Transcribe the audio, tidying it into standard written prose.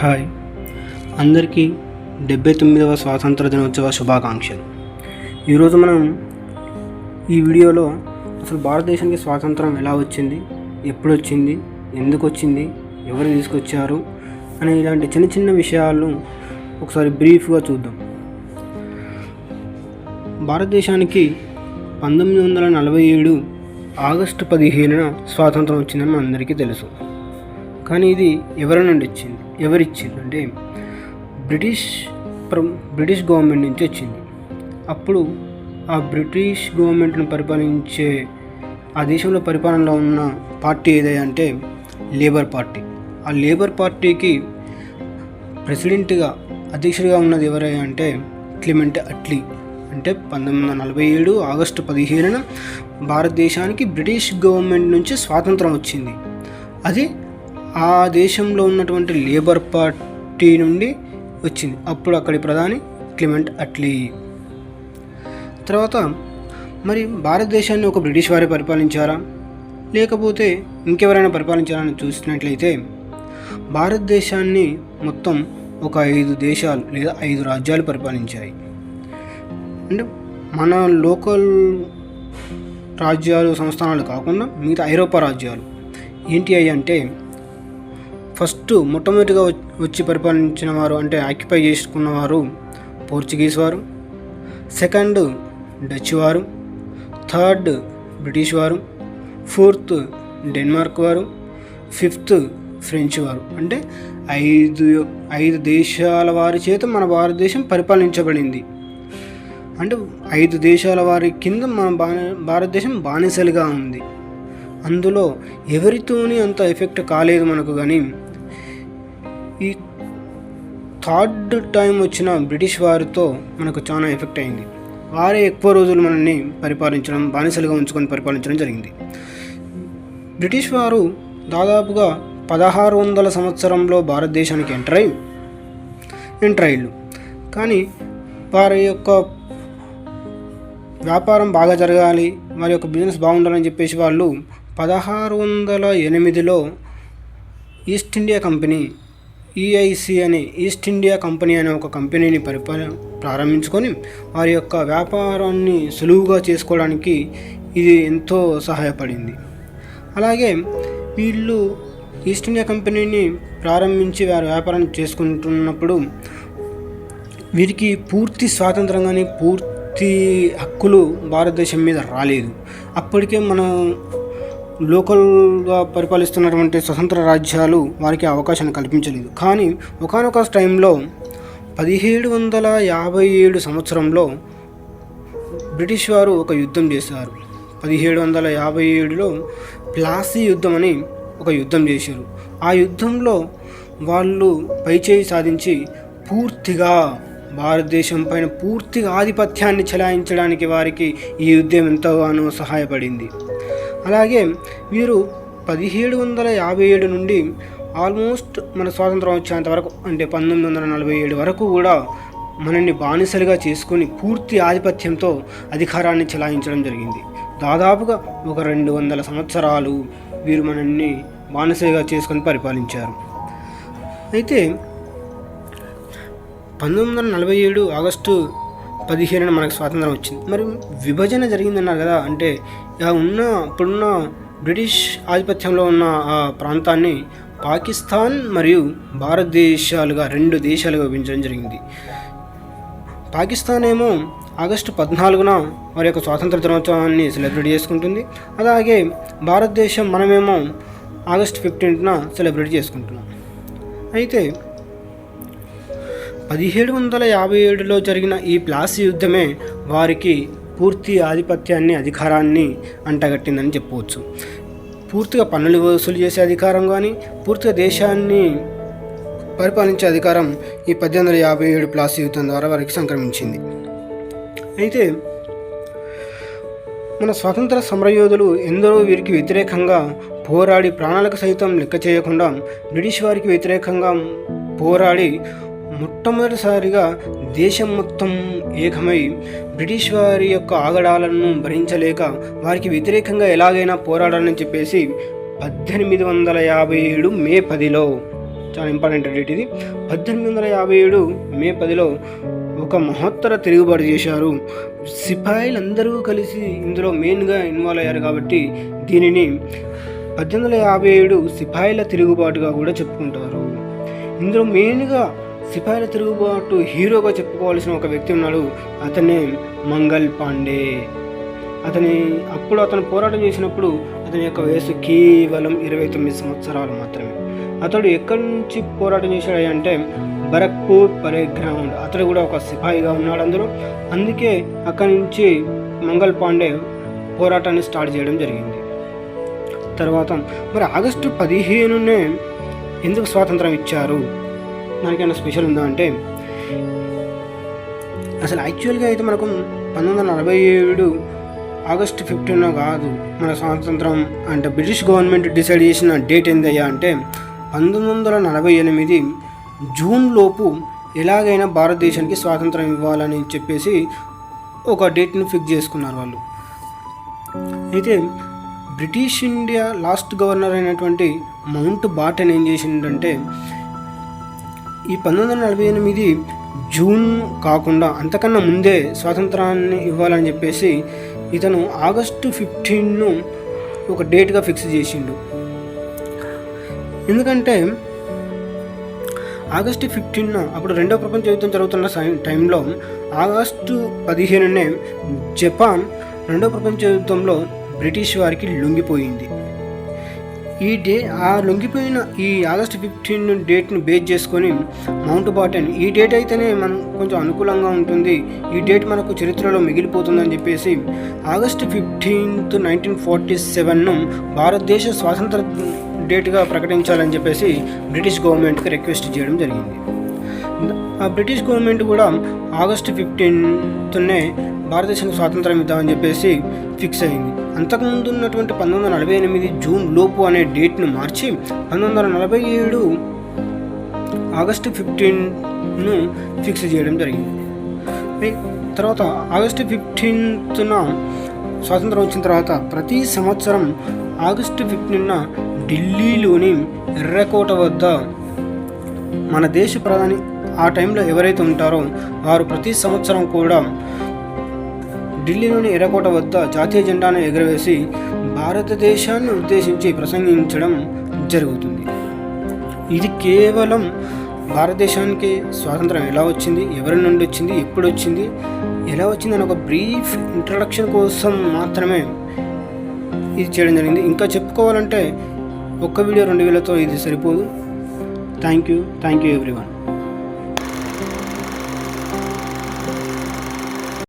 Hi అందరికీ 79వ స్వాతంత్ర దినోత్సవ శుభాకాంక్షలు. ఈరోజు మనం ఈ వీడియోలో అసలు భారతదేశానికి స్వాతంత్రం ఎలా వచ్చింది, ఎప్పుడు వచ్చింది, ఎందుకు వచ్చింది, ఎవరు తీసుకొచ్చారు అనే ఇలాంటి చిన్న చిన్న విషయాలను ఒకసారి బ్రీఫ్గా చూద్దాం. భారతదేశానికి 1947 ఆగస్టు 15న స్వాతంత్రం వచ్చిందని మనందరికీ తెలుసు. కానీ ఇది ఎవరి నుండి వచ్చింది, ఎవరిచ్చింది అంటే బ్రిటిష్ గవర్నమెంట్ నుంచి వచ్చింది. అప్పుడు ఆ బ్రిటిష్ గవర్నమెంట్ను పరిపాలించే ఆ దేశంలో పరిపాలనలో ఉన్న పార్టీ ఏదంటే లేబర్ పార్టీ. ఆ లేబర్ పార్టీకి ప్రెసిడెంట్గా అధ్యక్షుడిగా ఉన్నది ఎవరై అంటే క్లిమెంట్ అట్లీ. అంటే 1947 ఆగస్టు 15న భారతదేశానికి బ్రిటిష్ గవర్నమెంట్ నుంచి స్వాతంత్రం వచ్చింది. అది ఆ దేశంలో ఉన్నటువంటి లేబర్ పార్టీ నుండి వచ్చింది. అప్పుడు అక్కడి ప్రధాని క్లిమెంట్ అట్లీ. తర్వాత మరి భారతదేశాన్ని ఒక బ్రిటిష్ వారే పరిపాలించారా లేకపోతే ఇంకెవరైనా పరిపాలించారని చూసినట్లయితే భారతదేశాన్ని మొత్తం ఒక 5 దేశాలు లేదా 5 రాజ్యాలు పరిపాలించాయి. అంటే మన లోకల్ రాజ్యాలు సంస్థానాలు కాకుండా మిగతా ఐరోపా రాజ్యాలు ఏంటి అయ్యి అంటే మొట్టమొదటిగా వచ్చి పరిపాలించిన వారు అంటే ఆక్యుపై చేసుకున్నవారు పోర్చుగీస్ వారు, సెకండ్ డచ్ వారు, థర్డ్ బ్రిటిష్ వారు, ఫోర్త్ డెన్మార్క్ వారు, ఫిఫ్త్ ఫ్రెంచ్ వారు. అంటే 5 దేశాల వారి చేత మన భారతదేశం పరిపాలించబడింది. అంటే 5 దేశాల వారి కింద మన భారతదేశం బానిసలుగా ఉంది. అందులో ఎవరితోని అంత ఎఫెక్ట్ కాలేదు మనకు. కానీ ఈ థర్డ్ టైం వచ్చిన బ్రిటిష్ వారితో మనకు చాలా ఎఫెక్ట్ అయింది. వారే ఎక్కువ రోజులు మనల్ని పరిపాలించడం, బానిసలుగా ఉంచుకొని పరిపాలించడం జరిగింది. బ్రిటిష్ వారు దాదాపుగా 1600 సంవత్సరంలో భారతదేశానికి ఎంటర్ అయ్యారు. కానీ వారి యొక్క వ్యాపారం బాగా జరగాలి, వారి యొక్క బిజినెస్ బాగుండాలని చెప్పేసి వాళ్ళు 1608లో ఈస్ట్ ఇండియా కంపెనీ ఈఐసి అనే ఈస్ట్ ఇండియా కంపెనీ అనే ఒక కంపెనీని ప్రారంభించుకొని వారి యొక్క వ్యాపారాన్ని సులువుగా చేసుకోవడానికి ఇది ఎంతో సహాయపడింది. అలాగే వీళ్ళు ఈస్ట్ ఇండియా కంపెనీని ప్రారంభించి వారి వ్యాపారాన్ని చేసుకుంటున్నప్పుడు వీరికి పూర్తి స్వాతంత్రం కానీ పూర్తి హక్కులు భారతదేశం మీద రాలేదు. అప్పటికే మనం లోకల్గా పరిపాలిస్తున్నటువంటి స్వతంత్ర రాజ్యాలు వారికి అవకాశాన్ని కల్పించలేదు. కానీ ఒకానొక టైంలో 1757 సంవత్సరంలో బ్రిటిష్ వారు ఒక యుద్ధం చేశారు. 1757లో ప్లాసీ యుద్ధం అని ఒక యుద్ధం చేశారు. ఆ యుద్ధంలో వాళ్ళు పైచేయి సాధించి పూర్తిగా భారతదేశం పైన పూర్తిగా ఆధిపత్యాన్ని చెలాయించడానికి వారికి ఈ యుద్ధం ఎంతగానో సహాయపడింది. అలాగే వీరు 1757 నుండి ఆల్మోస్ట్ మన స్వాతంత్రం వచ్చేంత వరకు అంటే 1947 వరకు కూడా మనల్ని బానిసలుగా చేసుకొని పూర్తి ఆధిపత్యంతో అధికారాన్ని చెలాయించడం జరిగింది. దాదాపుగా ఒక 200 సంవత్సరాలు వీరు మనల్ని బానిసలుగా చేసుకొని పరిపాలించారు. అయితే 1947 ఆగస్టు 15న మనకు స్వాతంత్రం వచ్చింది. మరి విభజన జరిగిందన్నారు కదా, అంటే ఇప్పుడున్న బ్రిటిష్ ఆధిపత్యంలో ఉన్న ఆ ప్రాంతాన్ని పాకిస్తాన్ మరియు భారతదేశాలుగా 2 దేశాలుగా విభజించడం జరిగింది. పాకిస్తాన్ ఏమో ఆగస్టు 14న వారి యొక్క స్వాతంత్ర దినోత్సవాన్ని సెలబ్రేట్ చేసుకుంటుంది. అలాగే భారతదేశం మనమేమో ఆగస్టు 15న సెలబ్రేట్ చేసుకుంటున్నాం. అయితే 1757లో జరిగిన ఈ ప్లాసీ యుద్ధమే వారికి పూర్తి ఆధిపత్యాన్ని, అధికారాన్ని అంటగట్టిందని చెప్పవచ్చు. పూర్తిగా పన్నులు వసూలు చేసే అధికారం కానీ పూర్తిగా దేశాన్ని పరిపాలించే అధికారం ఈ 1857 ప్లాసీ యుద్ధం ద్వారా వారికి సంక్రమించింది. అయితే మన స్వాతంత్ర సమరయోధులు ఎందరో వీరికి వ్యతిరేకంగా పోరాడి ప్రాణాలకు సైతం లెక్క చేయకుండా బ్రిటిష్ వారికి వ్యతిరేకంగా పోరాడి మొట్టమొదటిసారిగా దేశం మొత్తం ఏకమై బ్రిటిష్ వారి యొక్క ఆగడాలను భరించలేక వారికి వ్యతిరేకంగా ఎలాగైనా పోరాడాలని చెప్పేసి 1857 మే 10లో చాలా ఇంపార్టెంట్ డేట్ ఇది. 1857 మే 10లో ఒక మహత్తర తిరుగుబాటు చేశారు. సిపాయిలందరూ కలిసి ఇందులో మెయిన్గా ఇన్వాల్వ్ అయ్యారు కాబట్టి దీనిని 1857 సిపాయిల తిరుగుబాటుగా కూడా చెప్పుకుంటారు. ఇందులో మెయిన్గా సిపాయిల తిరుగుబాటు హీరోగా చెప్పుకోవాల్సిన ఒక వ్యక్తి ఉన్నాడు, అతనే మంగల్ పాండే. అతను పోరాటం చేసినప్పుడు అతని యొక్క వయసు కేవలం 29 సంవత్సరాలు మాత్రమే. అతడు ఎక్కడి నుంచి పోరాటం చేశాడు అంటే బరక్పూర్ పరేడ్ గ్రౌండ్. అతడు కూడా ఒక సిపాయిగా ఉన్నాడు అందులో. అందుకే అక్కడి నుంచి మంగల్ పాండే పోరాటాన్ని స్టార్ట్ చేయడం జరిగింది. తర్వాత మరి ఆగస్టు 15నే ఎందుకు స్వాతంత్రం ఇచ్చారు, దానికైనా స్పెషల్ ఉందా అంటే అసలు యాక్చువల్గా అయితే మనకు 1947 ఆగస్టు 15 కాదు మన స్వాతంత్రం అంటే బ్రిటిష్ గవర్నమెంట్ డిసైడ్ చేసిన డేట్ ఏందయ్యా అంటే 1948 జూన్ లోపు ఎలాగైనా భారతదేశానికి స్వాతంత్రం ఇవ్వాలని చెప్పేసి ఒక డేట్ను ఫిక్స్ చేసుకున్నారు వాళ్ళు. అయితే బ్రిటిష్ ఇండియా లాస్ట్ గవర్నర్ అయినటువంటి మౌంట్ బాటన్ ఏం చేసిందంటే ఈ 1948 జూన్ కాకుండా అంతకన్నా ముందే స్వాతంత్రాన్ని ఇవ్వాలని చెప్పేసి ఇతను ఆగస్టు 15ను ఒక డేట్గా ఫిక్స్ చేసిండు. ఎందుకంటే ఆగస్టు 15న అప్పుడు రెండవ ప్రపంచ యుద్ధం జరుగుతున్న టైంలో ఆగస్టు 15నే జపాన్ రెండవ ప్రపంచ యుద్ధంలో బ్రిటిష్ వారికి లొంగిపోయింది. లొంగిపోయిన ఈ ఆగస్టు 15 డేట్ని బేస్ చేసుకొని మౌంట్ బాటన్ ఈ డేట్ అయితేనే మనం కొంచెం అనుకూలంగా ఉంటుంది, ఈ డేట్ మనకు చరిత్రలో మిగిలిపోతుందని చెప్పేసి ఆగస్టు 15, 1947ను భారతదేశ స్వాతంత్ర డేట్గా ప్రకటించాలని చెప్పేసి బ్రిటిష్ గవర్నమెంట్కి రిక్వెస్ట్ చేయడం జరిగింది. ఆ బ్రిటిష్ గవర్నమెంట్ కూడా ఆగస్టు 15నే భారతదేశానికి స్వాతంత్రం ఇద్దామని చెప్పేసి ఫిక్స్ అయింది. అంతకుముందు ఉన్నటువంటి 1948 జూన్ లోపు అనే డేట్ను మార్చి 1947 ఆగస్టు 15ను ఫిక్స్ చేయడం జరిగింది. తర్వాత ఆగస్టు 15న స్వాతంత్రం వచ్చిన తర్వాత ప్రతి సంవత్సరం ఆగస్టు 15న ఢిల్లీలోని ఎర్రకోట వద్ద మన దేశ ప్రధాని ఆ టైంలో ఎవరైతే ఉంటారో వారు ప్రతి సంవత్సరం కూడా ఢిల్లీలోని ఎర్రకోట వద్ద జాతీయ జెండాను ఎగురవేసి భారతదేశాన్ని ఉద్దేశించి ప్రసంగించడం జరుగుతుంది. ఇది కేవలం భారతదేశానికి స్వాతంత్రం ఎలా వచ్చింది, ఎవరి నుండి వచ్చింది, ఎప్పుడు వచ్చింది, ఎలా వచ్చింది అని ఒక బ్రీఫ్ ఇంట్రడక్షన్ కోసం మాత్రమే ఇది చేయడం జరిగింది. ఇంకా చెప్పుకోవాలంటే ఒక్క వీడియో 2 వీడియోలతో ఇది సరిపోదు. Thank you everyone.